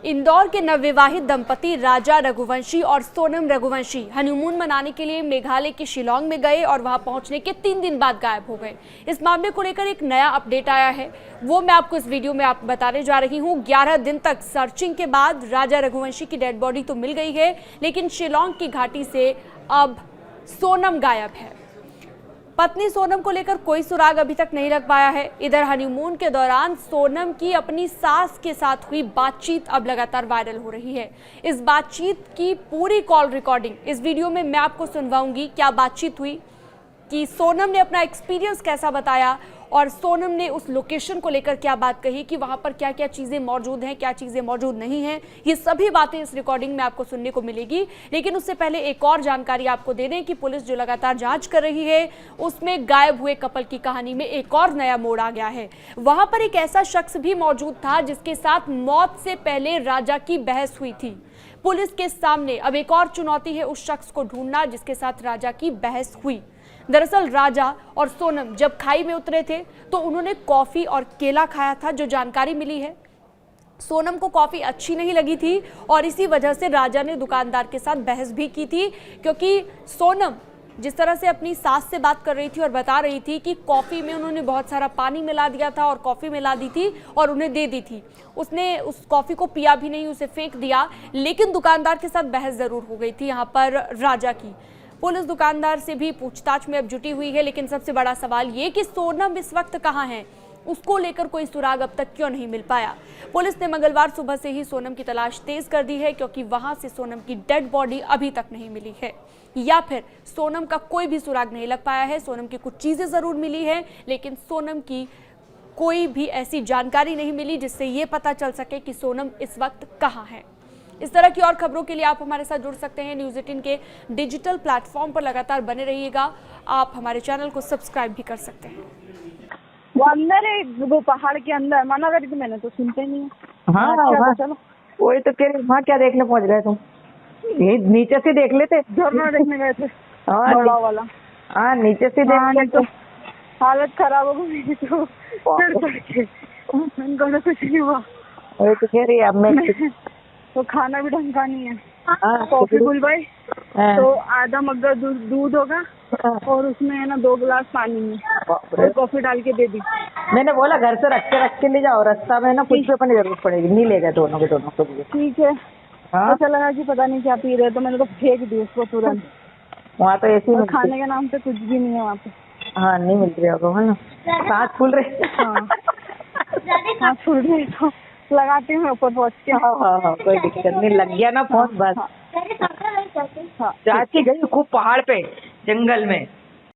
इंदौर के नवविवाहित दंपति राजा रघुवंशी और सोनम रघुवंशी हनीमून मनाने के लिए मेघालय के शिलांग में गए और वहां पहुंचने के 3 दिन बाद गायब हो गए। इस मामले को लेकर एक नया अपडेट आया है, वो मैं आपको इस वीडियो में बताने जा रही हूं। 11 दिन तक सर्चिंग के बाद राजा रघुवंशी की डेड बॉडी तो मिल गई है, लेकिन शिलांग की घाटी से अब सोनम गायब है। पत्नी सोनम को लेकर कोई सुराग अभी तक नहीं लग पाया है। इधर हनीमून के दौरान सोनम की अपनी सास के साथ हुई बातचीत अब लगातार वायरल हो रही है। इस बातचीत की पूरी कॉल रिकॉर्डिंग इस वीडियो में मैं आपको सुनवाऊंगी। क्या बातचीत हुई, कि सोनम ने अपना एक्सपीरियंस कैसा बताया और सोनम ने उस लोकेशन को लेकर क्या बात कही, कि वहां पर क्या क्या चीजें मौजूद हैं, क्या चीजें मौजूद नहीं हैं। ये सभी बातें इस रिकॉर्डिंग में आपको सुनने को मिलेगी। लेकिन उससे पहले एक और जानकारी आपको दे दें कि पुलिस जो लगातार जांच कर रही है, उसमें गायब हुए कपल की कहानी में एक और नया मोड़ आ गया है। वहां पर एक ऐसा शख्स भी मौजूद था जिसके साथ मौत से पहले राजा की बहस हुई थी। पुलिस के सामने अब एक और चुनौती है उस शख्स को ढूंढना जिसके साथ राजा की बहस हुई। दरअसल राजा और सोनम जब खाई में उतरे थे तो उन्होंने कॉफी और केला खाया था। जो जानकारी मिली है, सोनम को कॉफी अच्छी नहीं लगी थी और इसी वजह से राजा ने दुकानदार के साथ बहस भी की थी, क्योंकि सोनम जिस तरह से अपनी सास से बात कर रही थी और बता रही थी कि कॉफी में उन्होंने बहुत सारा पानी मिला दिया था और कॉफी मिला दी थी और उन्हें दे दी थी। उसने उस कॉफी को पिया भी नहीं, उसे फेंक दिया। लेकिन दुकानदार के साथ बहस जरूर हो गई थी यहाँ पर राजा की। पुलिस दुकानदार से भी पूछताछ में अब जुटी हुई है, लेकिन सबसे बड़ा सवाल ये कि सोनम इस वक्त कहाँ है, उसको लेकर कोई सुराग अब तक क्यों नहीं मिल पाया। पुलिस ने मंगलवार सुबह से ही सोनम की तलाश तेज कर दी है, क्योंकि वहां से सोनम की डेड बॉडी अभी तक नहीं मिली है, या फिर सोनम का कोई भी सुराग नहीं लग पाया है। सोनम की कुछ चीजें जरूर मिली है, लेकिन सोनम की कोई भी ऐसी जानकारी नहीं मिली जिससे ये पता चल सके कि सोनम इस वक्त कहाँ है। इस तरह की और खबरों के लिए आप हमारे साथ जुड़ सकते हैं। न्यूज़ 18 के डिजिटल प्लेटफॉर्म पर लगातार बने रहिएगा। आप हमारे चैनल को सब्सक्राइब भी कर सकते हैं। वो अंदर है, वो पहाड़ के अंदर। मना करी थी मैंने तो सुनते नहीं है। हाँ अच्छा, चलो वही तो कह रही। वहाँ क्या देखने पहुँच गए तुम? ये नीचे से देख लेते। झरना देखने गए थे हाँ बड़ा वाला। हाँ नीचे से देख लेते तो हालत खराब हो गई तो चढ़ चढ़ के मैंने कुछ नहीं हुआ। वही तो कह रही है। अब मैं तो खाना भी ढंग का नहीं है। हाँ, कॉफी बुलवाई हाँ, तो आधा मग्गा दूध होगा और उसमें है ना 2 गिलास पानी में और कॉफी डाल के दे दी। मैंने बोला घर से रख के ले जाओ, रास्ता में ना कुछ भी अपनी जरूरत पड़ेगी। नहीं ले गए दोनों को भी। ठीक है। हाँ ऐसा लगा कि पता नहीं क्या पी रहे, तो मैंने तो फेंक दी उसको तुरंत। वहाँ तो ऐसी खाने के नाम पे कुछ भी नहीं है वहाँ पे। हाँ नहीं मिल रही होगा, है ना? सांस फूल रही। हाँ सांस फूल रही तो लगाती हूँ ऊपर पहुँच के। हाँ कोई दिक्कत नहीं, लग गया ना फोन बस। चाची गई खूब पहाड़ पे जंगल में।